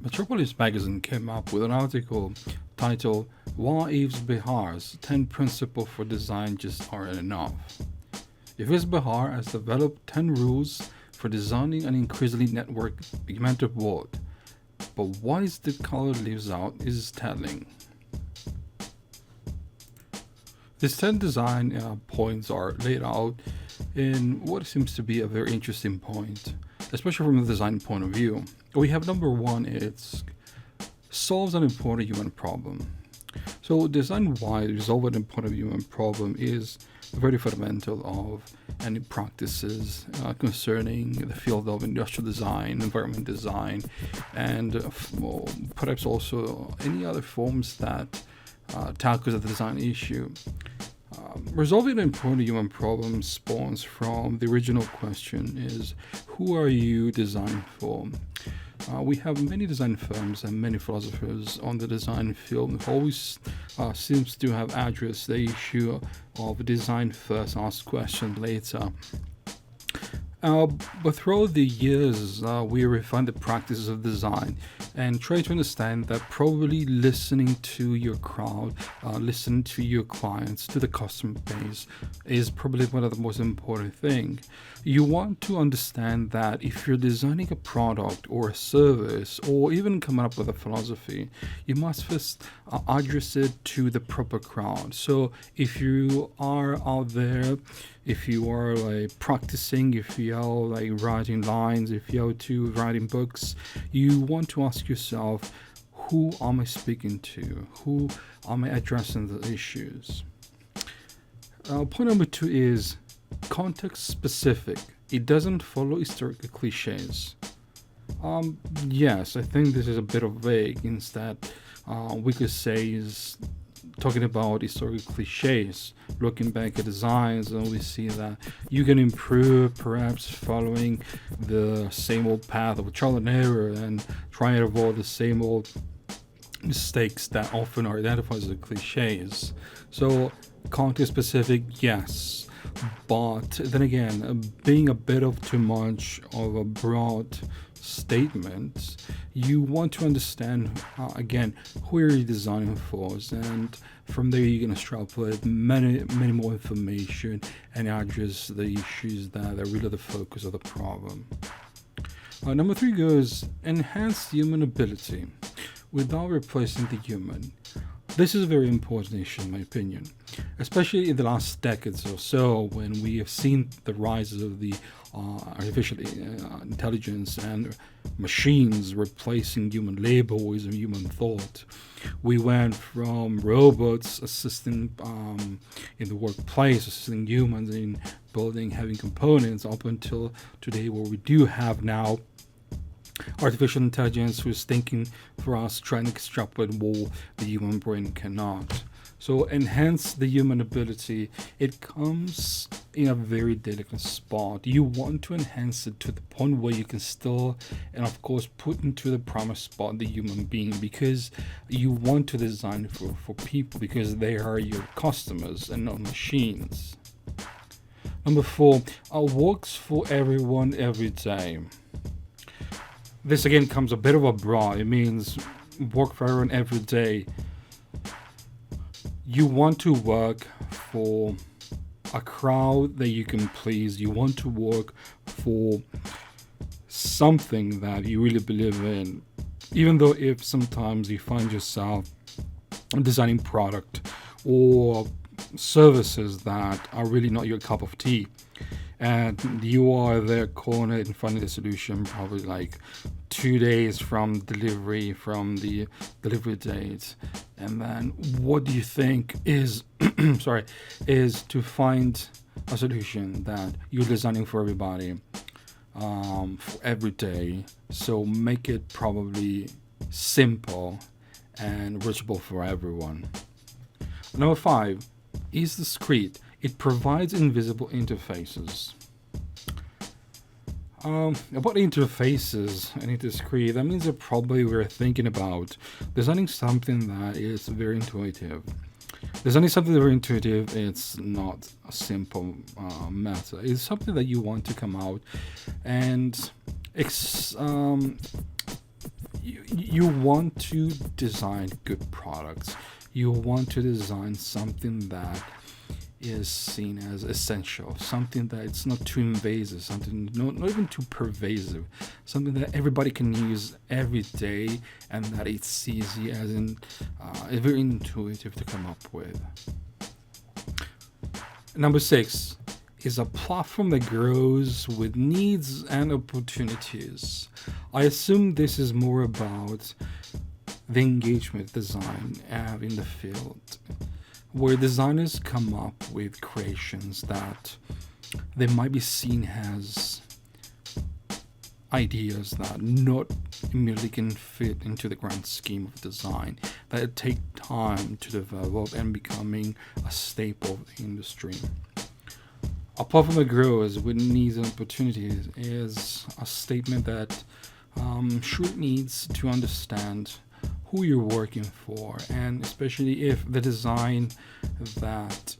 Metropolis magazine came up with an article titled Why Yves Behar's 10 Principles for Design Just Aren't Enough. Yves Behar has developed 10 rules for designing an increasingly networked, augmented world. But what is the color leaves out is telling. These 10 design points are laid out in what seems to be a very interesting point, especially from the design point of view. We have number one, it's solves an important human problem. So design-wise, resolve an important human problem is very fundamental of any practices concerning the field of industrial design, environment design, and perhaps also any other forms that tackles the design issue. Resolving an important human problem spawns from the original question is, who are you designed for? We have many design firms and many philosophers on the design field who always seems to have addressed the issue of design first, ask question later. But throughout the years, we refined the practices of design and try to understand that probably listening to your crowd, listening to your clients, to the customer base is probably one of the most important things. You want to understand that if you're designing a product or a service or even coming up with a philosophy, you must first address it to the proper crowd. So if you are out there, if you are like practicing, if you are like writing lines, if you are to writing books, you want to ask yourself, who am I speaking to? Who am I addressing the issues? Point number two is context specific. It doesn't follow historical cliches. Yes, I think this is a bit of vague. Instead, we could say is talking about historical cliches, looking back at designs, and we see that you can improve perhaps following the same old path of trial and error and trying to avoid the same old mistakes that often are identified as the cliches. So context specific, yes, but then again, being a bit of too much of a broad statement, you want to understand again who you're designing for, and from there you can extrapolate many more information and address the issues that are really the focus of the problem. Number three goes enhance human ability without replacing the human. This is a very important issue in my opinion, especially in the last decades or so when we have seen the rise of the artificial intelligence and machines replacing human labor with human thought. We went from robots assisting in the workplace, assisting humans in building heavy components, up until today where we do have now artificial intelligence who's thinking for us, trying to extrapolate what the human brain cannot. So enhance the human ability. It comes in a very delicate spot. You want to enhance it to the point where you can still, and of course, put into the proper spot the human being, because you want to design for people because they are your customers and not machines. Number four, works for everyone every day. This again comes a bit of a broad. It means work for everyone every day. You want to work for a crowd that you can please. You want to work for something that you really believe in. Even though if sometimes you find yourself designing product or services that are really not your cup of tea, and you are there cornered in front of the solution probably like 2 days from delivery, from the delivery date, and then what do you think is is to find a solution that you're designing for everybody, for every day. So make it probably simple and reachable for everyone. Number five is discrete. It provides invisible interfaces. About interfaces and discrete, that means that probably we're thinking about designing something that is very intuitive. Designing something very intuitive, it's not a simple matter. It's something that you want to come out and you want to design good products. You want to design something that is seen as essential, something that it's not too invasive, something not even too pervasive, something that everybody can use every day, and that it's easy, as in very intuitive to come up with. Number 6 is a platform that grows with needs and opportunities. I assume this is more about the engagement design in the field, where designers come up with creations that they might be seen as ideas that not immediately can fit into the grand scheme of design, that take time to develop and becoming a staple of the industry. A platform that grows with needs and opportunities is a statement that sure needs to understand who you're working for, and especially if the design that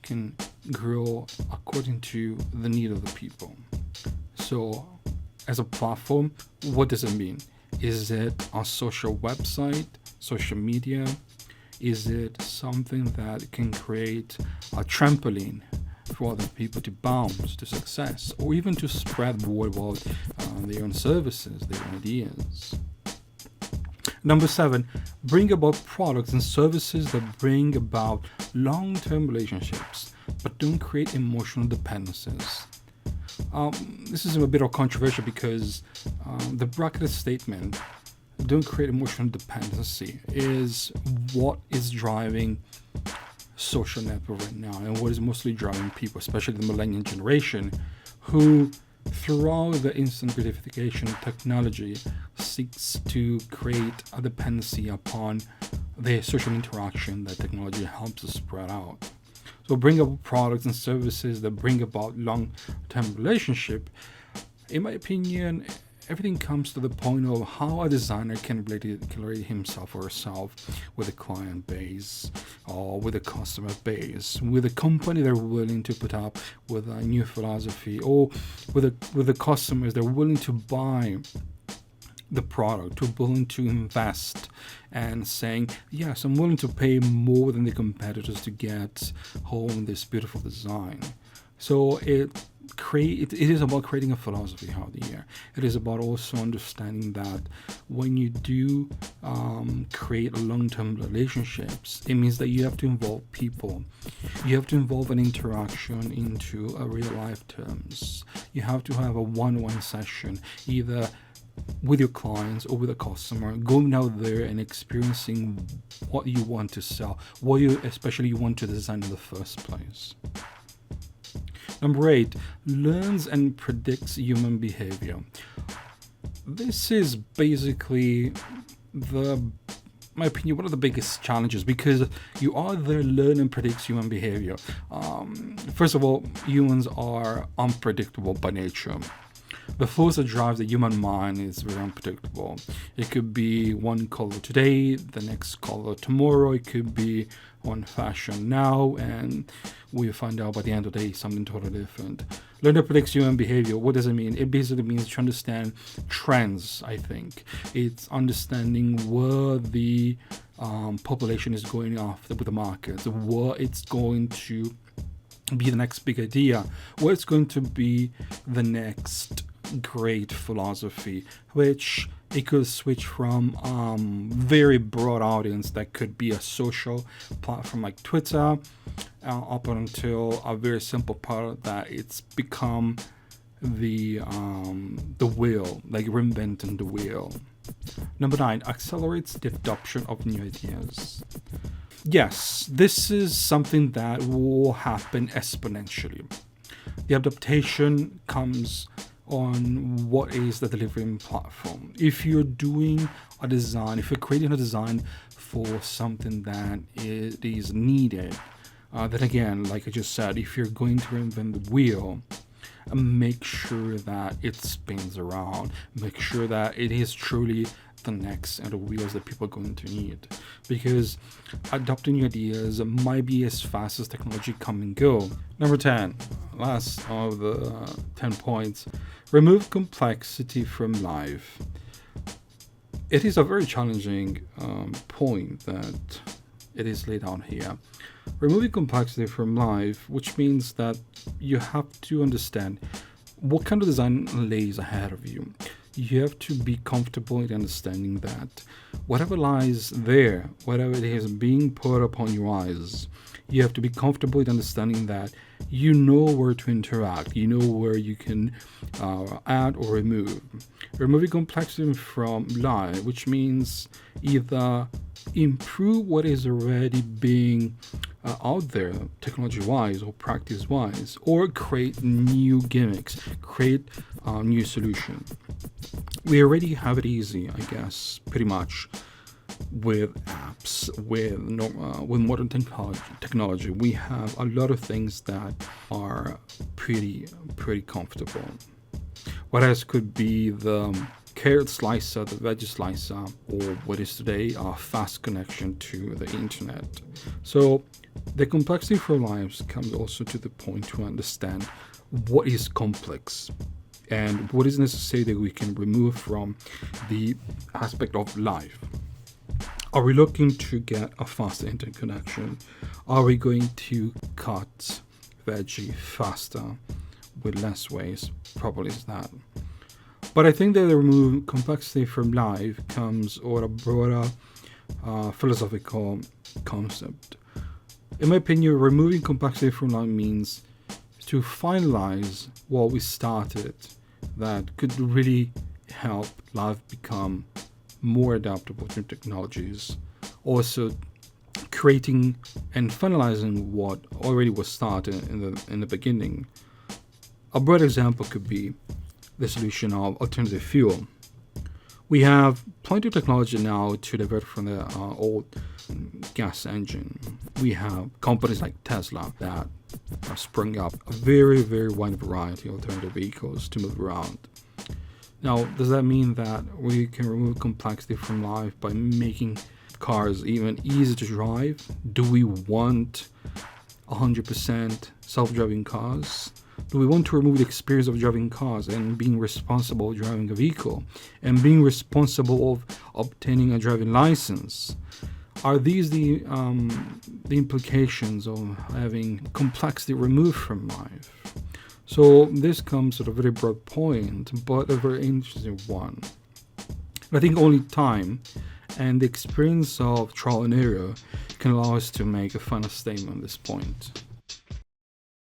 can grow according to the need of the people. So, as a platform, what does it mean? Is it a social website, social media? Is it something that can create a trampoline for other people to bounce to success, or even to spread word about their own services, their ideas? Number 7, bring about products and services that bring about long-term relationships, but don't create emotional dependencies. This is a bit of controversial because the bracketed statement, don't create emotional dependency, is what is driving social network right now, and what is mostly driving people, especially the millennial generation, who throughout the instant gratification technology seeks to create a dependency upon the social interaction that technology helps us spread out. So bring up products and services that bring about long-term relationship. In my opinion, everything comes to the point of how a designer can relate himself or herself with a client base, or with a customer base, with a company they're willing to put up with a new philosophy, or with the customers they're willing to buy the product, who are willing to invest and saying, yes, I'm willing to pay more than the competitors to get home this beautiful design. So it is about creating a philosophy out there. It is about also understanding that when you do create long-term relationships, it means that you have to involve people. You have to involve an interaction into a real life terms. You have to have a one-on-one session, either with your clients or with a customer, going out there and experiencing what you want to sell, what you especially want to design in the first place. Number 8, learns and predicts human behavior. This is basically my opinion, one of the biggest challenges, because you either learn and predicts human behavior. First of all, humans are unpredictable by nature. The force that drives the human mind is very unpredictable. It could be one color today, the next color tomorrow. It could be one fashion now, and we find out by the end of the day something totally different. Learn to predict human behavior. What does it mean? It basically means to understand trends, I think. It's understanding where the population is going after with the market, what it's going to be the next big idea, what it's going to be the next great philosophy, which it could switch from very broad audience that could be a social platform like Twitter up until a very simple part that it's become the wheel, like reinventing the wheel. Number 9, accelerates the adoption of new ideas. Yes, this is something that will happen exponentially. The adaptation comes on what is the delivering platform. If you're doing a design, if you're creating a design for something that is needed, then again, like I just said, if you're going to reinvent the wheel, make sure that it spins around. Make sure that it is truly the next and the wheels that people are going to need, because adopting new ideas might be as fast as technology come and go. Number 10, last of the 10 points, remove complexity from life. It is a very challenging point that it is laid out here. Removing complexity from life, which means that you have to understand what kind of design lays ahead of you. You have to be comfortable in understanding that whatever lies there, whatever it is being put upon your eyes, you have to be comfortable in understanding that you know where to interact, you know where you can add or remove. Removing complexity from life, which means either improve what is already being out there technology-wise or practice-wise, or create new gimmicks, create a new solution. We already have it easy, I guess, pretty much, with apps, with modern technology. We have a lot of things that are pretty comfortable. What else could be the carrot slicer, the veggie slicer, or what is today a fast connection to the internet. So the complexity for lives comes also to the point to understand what is complex and what is necessary that we can remove from the aspect of life. Are we looking to get a faster internet connection? Are we going to cut veggie faster with less waste? Probably is that. But I think that the remove complexity from life comes with a broader philosophical concept. In my opinion, removing complexity from life means to finalize what we started that could really help life become more adaptable to technologies. Also, creating and finalizing what already was started in the beginning. A broad example could be the solution of alternative fuel. We have plenty of technology now to divert from the old gas engine. We have companies like Tesla that have sprung up a very wide variety of alternative vehicles to move around. Now, does that mean that we can remove complexity from life by making cars even easier to drive? Do we want 100% self-driving cars? Do we want to remove the experience of driving cars and being responsible driving a vehicle and being responsible of obtaining a driving license? Are these the implications of having complexity removed from life? So this comes at a very broad point, but a very interesting one. I think only time and the experience of trial and error can allow us to make a final statement on this point.